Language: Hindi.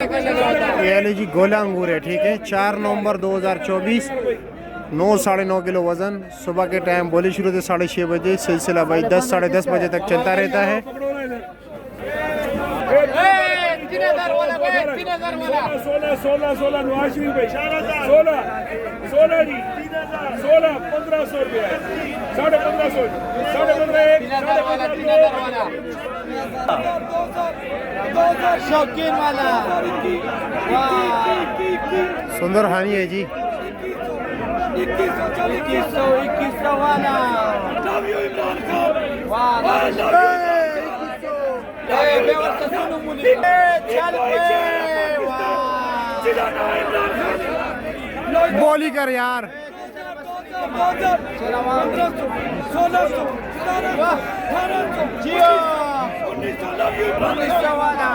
ये लीजिए गोला अंगूर है, ठीक है। 4 नवंबर 2024, 9 9.5 किलो वजन। सुबह के टाइम बोली शुरू से 6:30 बजे, सिलसिला भाई 10 साढ़े 10 बजे तक चलता रहता है। 2000 शौकीन वाला सुंदर हानि है जी। 2100 वाला बोली कर यार। 1900 वाला